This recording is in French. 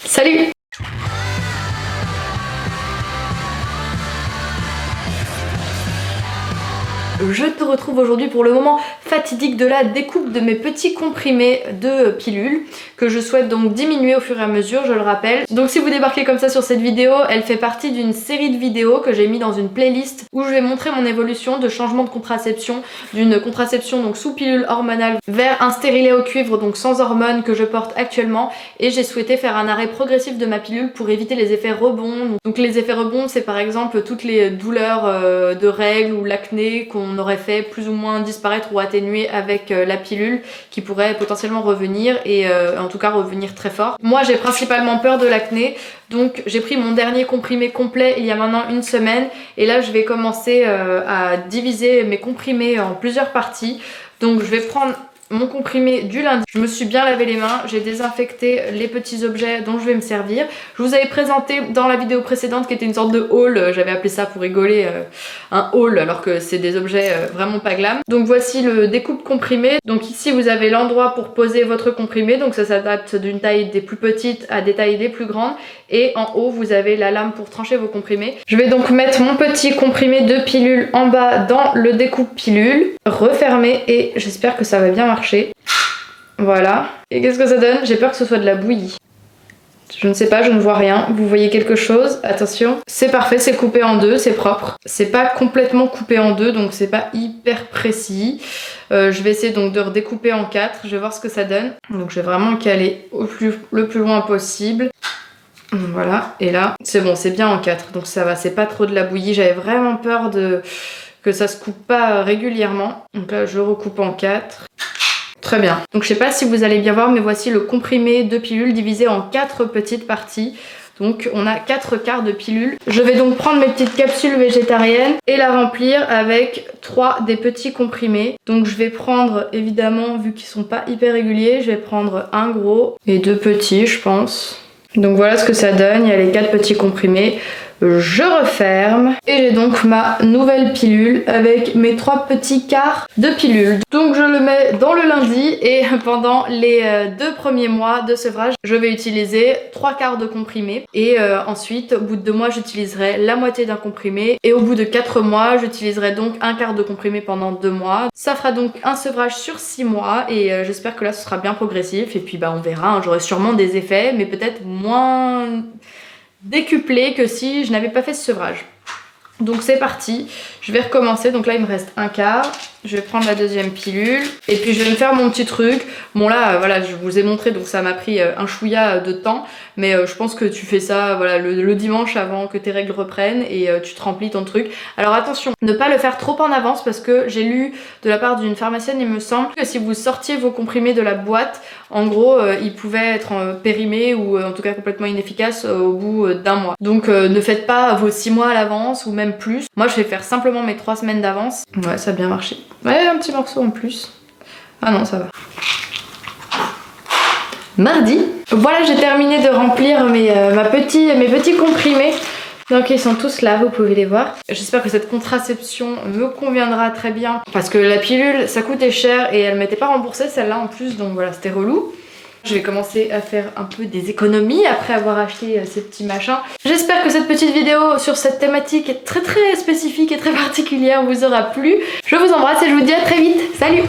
Salut! Je te retrouve aujourd'hui pour le moment fatidique de la découpe de mes petits comprimés de pilules que je souhaite donc diminuer au fur et à mesure, je le rappelle. Donc si vous débarquez comme ça sur cette vidéo, elle fait partie d'une série de vidéos que j'ai mis dans une playlist où je vais montrer mon évolution de changement de contraception, d'une contraception donc sous pilule hormonale vers un stérilet au cuivre donc sans hormones que je porte actuellement, et j'ai souhaité faire un arrêt progressif de ma pilule pour éviter les effets rebonds. Donc les effets rebonds, c'est par exemple toutes les douleurs de règles ou l'acné qu'on aurait fait plus ou moins disparaître ou atténuer avec la pilule, qui pourrait potentiellement revenir, et en tout cas revenir très fort. Moi j'ai principalement peur de l'acné, donc j'ai pris mon dernier comprimé complet il y a maintenant une semaine, et là je vais commencer à diviser mes comprimés en plusieurs parties. Donc je vais prendre mon comprimé du lundi. Je me suis bien lavé les mains, j'ai désinfecté les petits objets dont je vais me servir. Je vous avais présenté dans la vidéo précédente qui était une sorte de haul, j'avais appelé ça pour rigoler un haul alors que c'est des objets vraiment pas glam. Donc voici le découpe comprimé. Donc ici vous avez l'endroit pour poser votre comprimé, donc ça s'adapte d'une taille des plus petites à des tailles des plus grandes, et en haut vous avez la lame pour trancher vos comprimés. Je vais donc mettre mon petit comprimé de pilule en bas dans le découpe pilule, refermer, et j'espère que ça va bien marcher. Voilà. Et qu'est-ce que ça donne? J'ai peur que ce soit de la bouillie. Je ne sais pas, je ne vois rien. Vous voyez quelque chose? Attention. C'est parfait, c'est coupé en deux, c'est propre. C'est pas complètement coupé en deux, donc c'est pas hyper précis. Je vais essayer donc de redécouper en 4. Je vais voir ce que ça donne. Donc je vais vraiment le caler le plus loin possible. Voilà. Et là, c'est bon, c'est bien en 4. Donc ça va, c'est pas trop de la bouillie. J'avais vraiment peur que ça se coupe pas régulièrement. Donc là, je recoupe en 4. Très bien. Donc je sais pas si vous allez bien voir, mais voici le comprimé de pilule divisé en 4 petites parties. Donc on a 4 quarts de pilule. Je vais donc prendre mes petites capsules végétariennes et la remplir avec 3 des petits comprimés. Donc je vais prendre, évidemment, vu qu'ils sont pas hyper réguliers, je vais prendre un gros et 2 petits, je pense. Donc voilà ce que ça donne, il y a les 4 petits comprimés. Je referme et j'ai donc ma nouvelle pilule avec mes 3 petits quarts de pilule. Donc je le mets dans le lundi, et pendant les 2 premiers mois de sevrage, je vais utiliser 3 quarts de comprimé, et ensuite au bout de 2 mois j'utiliserai la moitié d'un comprimé, et au bout de 4 mois j'utiliserai donc un quart de comprimé pendant 2 mois. Ça fera donc un sevrage sur 6 mois, et j'espère que là ce sera bien progressif, et puis bah on verra, hein, j'aurai sûrement des effets, mais peut-être moins décuplé que si je n'avais pas fait ce sevrage. Donc c'est parti, je vais recommencer. Donc là il me reste un quart, je vais prendre la deuxième pilule et puis je vais me faire mon petit truc. Bon là voilà, je vous ai montré, donc ça m'a pris un chouïa de temps, mais je pense que tu fais ça voilà le dimanche avant que tes règles reprennent, et tu te remplis ton truc. Alors attention, ne pas le faire trop en avance, parce que j'ai lu de la part d'une pharmacienne, il me semble, que si vous sortiez vos comprimés de la boîte, en gros ils pouvaient être périmés ou en tout cas complètement inefficaces au bout d'un mois. Donc ne faites pas vos 6 mois à l'avance ou même plus. Moi je vais faire simplement mes 3 semaines d'avance. Ouais, ça a bien marché. Ouais, un petit morceau en plus. Ah non, ça va. Mardi. Voilà, j'ai terminé de remplir mes petits comprimés. Donc ils sont tous là, vous pouvez les voir. J'espère que cette contraception me conviendra très bien, parce que la pilule ça coûtait cher et elle m'était pas remboursée celle-là en plus, donc voilà, c'était relou. Je vais commencer à faire un peu des économies après avoir acheté ces petits machins. J'espère que cette petite vidéo sur cette thématique très spécifique et très particulière vous aura plu. Je vous embrasse et je vous dis à très vite. Salut!